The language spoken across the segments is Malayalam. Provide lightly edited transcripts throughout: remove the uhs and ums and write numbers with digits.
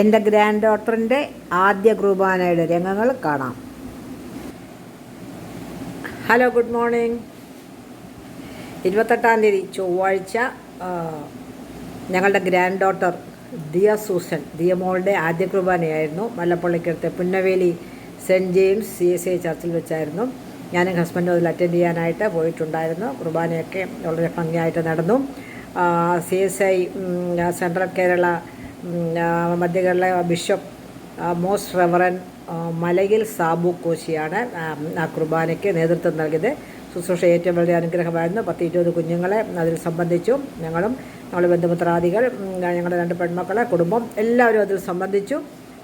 എൻ്റെ ഗ്രാൻഡ് ഡോട്ടറിൻ്റെ ആദ്യ കുർബാനയുടെ രംഗങ്ങൾ കാണാം. Hello, good morning. 28-ാം തീയതി ചൊവ്വാഴ്ച ഞങ്ങളുടെ ഗ്രാൻഡ് ഡോട്ടർ ദിയമോളുടെ ആദ്യ കുർബാനയായിരുന്നു. മല്ലപ്പള്ളിക്കടുത്ത് പുന്നവേലി സെൻറ്റ് ജെയിംസ് CSI ചർച്ചിൽ വെച്ചായിരുന്നു. ഞാനും ഹസ്ബൻഡും അതിൽ അറ്റൻഡ് ചെയ്യാനായിട്ട് പോയിട്ടുണ്ടായിരുന്നു. കുർബാനയൊക്കെ വളരെ ഭംഗിയായിട്ട് നടന്നു. CSI central Kerala Madhya Kerala bishop most reverend മലയിൽ സാബു കോശിയാണ് ആ കുർബാനയ്ക്ക് നേതൃത്വം നൽകിയത്. ശുശ്രൂഷ ഏറ്റവും വലിയ അനുഗ്രഹമായിരുന്നു. 10-20 കുഞ്ഞുങ്ങളെ അതിൽ സംബന്ധിച്ചു. ഞങ്ങളുടെ ബന്ധുമിത്രാദികൾ, ഞങ്ങളുടെ 2 പെൺമക്കളെ, കുടുംബം എല്ലാവരും അതിൽ സംബന്ധിച്ചു.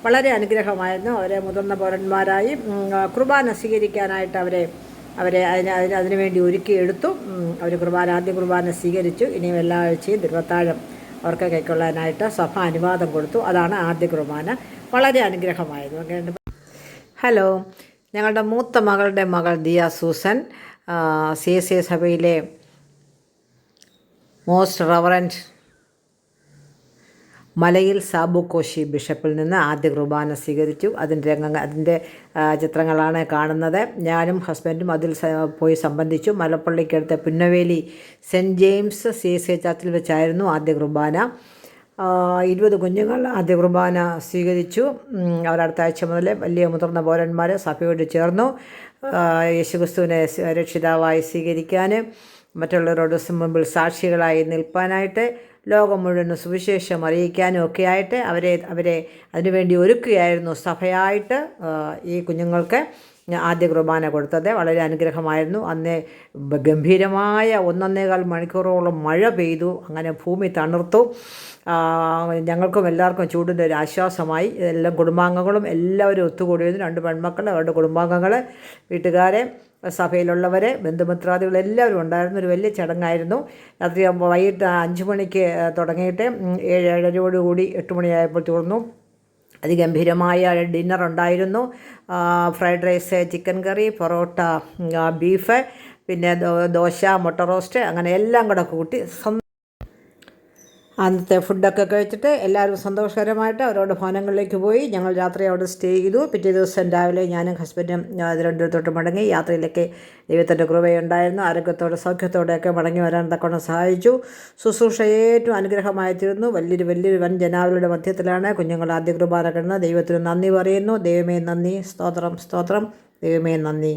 വളരെ അനുഗ്രഹമായിരുന്നു. അവരെ മുതിർന്ന പൗരന്മാരായി കുർബാന സ്വീകരിക്കാനായിട്ട് അവരെ അതിനുവേണ്ടി ഒരുക്കിയെടുത്തു. അവർ ആദ്യ കുർബാന സ്വീകരിച്ചു. ഇനിയും എല്ലാ ആഴ്ചയും തിരുവത്താഴം അവർക്ക് കൈക്കൊള്ളാനായിട്ട് സഭ അനുവാദം കൊടുത്തു. അതാണ് ആദ്യ കുർബാന. വളരെ അനുഗ്രഹമായിരുന്നു. ഹലോ, ഞങ്ങളുടെ മൂത്ത മകളുടെ മകൾ ദിയ സൂസൻ CSI സഭയിലെ മോസ്റ്റ് റവറൻറ്റ് മലയിൽ സാബു കോശി ബിഷപ്പിൽ നിന്ന് ആദ്യ കുർബാന സ്വീകരിച്ചു. അതിൻ്റെ ചിത്രങ്ങളാണ് കാണുന്നത്. ഞാനും ഹസ്ബൻഡും അതിൽ പോയി സംബന്ധിച്ചു. മലപ്പള്ളിക്കടുത്ത് പുന്നവേലി സെൻറ്റ് ജെയിംസ് CSI ചർച്ചിൽ വെച്ചായിരുന്നു ആദ്യ കുർബാന. 20 കുഞ്ഞുങ്ങൾ ആദ്യ കുർബാന സ്വീകരിച്ചു. അവരടുത്ത ആഴ്ച മുതൽ വലിയ മുതിർന്ന പൗരന്മാർ സഭയോട് ചേർന്നു യേശുക്രിസ്തുവിനെ രക്ഷിതാവായി സ്വീകരിക്കാൻ, മറ്റുള്ളവരോട് മുമ്പിൽ സാക്ഷികളായി നിൽപ്പാനായിട്ട്, ലോകം മുഴുവൻ സുവിശേഷം അറിയിക്കാനും ഒക്കെയായിട്ട് അവരെ അതിനുവേണ്ടി ഒരുക്കുകയായിരുന്നു സഭയായിട്ട് ഈ കുഞ്ഞുങ്ങൾക്ക് ആദ്യ കുർബാന കൊടുത്തത്. വളരെ അനുഗ്രഹമായിരുന്നു. അന്ന് ഗംഭീരമായ 1.25 മണിക്കൂറോളം മഴ പെയ്തു. അങ്ങനെ ഭൂമി തണുർത്തു. ഞങ്ങൾക്കും എല്ലാവർക്കും ചൂടിൻ്റെ ഒരു ആശ്വാസമായി. എല്ലാം കുടുംബാംഗങ്ങളും എല്ലാവരും ഒത്തുകൂടിയിരുന്നു. 2 പെൺമക്കൾ, അവരുടെ കുടുംബാംഗങ്ങൾ, വീട്ടുകാരെ, സഭയിലുള്ളവരെ, ബന്ധുമിത്രാദികൾ എല്ലാവരും ഉണ്ടായിരുന്നു. ഒരു വലിയ ചടങ്ങായിരുന്നു. രാത്രി വൈകിട്ട് 5 മണിക്ക് തുടങ്ങിയിട്ട് 7-7:30 8 മണിയായപ്പോൾ തീർന്നു. അതിഗംഭീരമായ ഡിന്നർ ഉണ്ടായിരുന്നു. ഫ്രൈഡ് റൈസ്, ചിക്കൻ കറി, പൊറോട്ട, ബീഫ്, പിന്നെ ദോശ, മുട്ട റോസ്റ്റ്, അങ്ങനെ എല്ലാം കൂടെ കൂട്ടി അന്നത്തെ ഫുഡൊക്കെ കഴിച്ചിട്ട് എല്ലാവരും സന്തോഷകരമായിട്ട് അവരോട് ഭവനങ്ങളിലേക്ക് പോയി. ഞങ്ങൾ രാത്രി അവിടെ സ്റ്റേ ചെയ്തു. പിറ്റേ ദിവസം രാവിലെ ഞാനും ഹസ്ബൻഡും തിരുവനന്തപുരത്തോട്ട് മടങ്ങി. യാത്രയിലൊക്കെ ദൈവത്തിൻ്റെ കൃപയുണ്ടായിരുന്നു. ആരോഗ്യത്തോടെ സൗഖ്യത്തോടെയൊക്കെ മടങ്ങി വരാൻ തക്കവണ്ണം സഹായിച്ചു. ശുശ്രൂഷ ഏറ്റവും അനുഗ്രഹമായി തീർന്നു. വലിയൊരു വൻ ജനാവലിയുടെ മധ്യത്തിലാണ് കുഞ്ഞുങ്ങൾ ആദ്യ കുർബാന കിടന്നത്. ദൈവത്തിന് നന്ദി പറയുന്നു. ദൈവമേ നന്ദി, സ്തോത്രം, സ്തോത്രം, ദൈവമേ നന്ദി.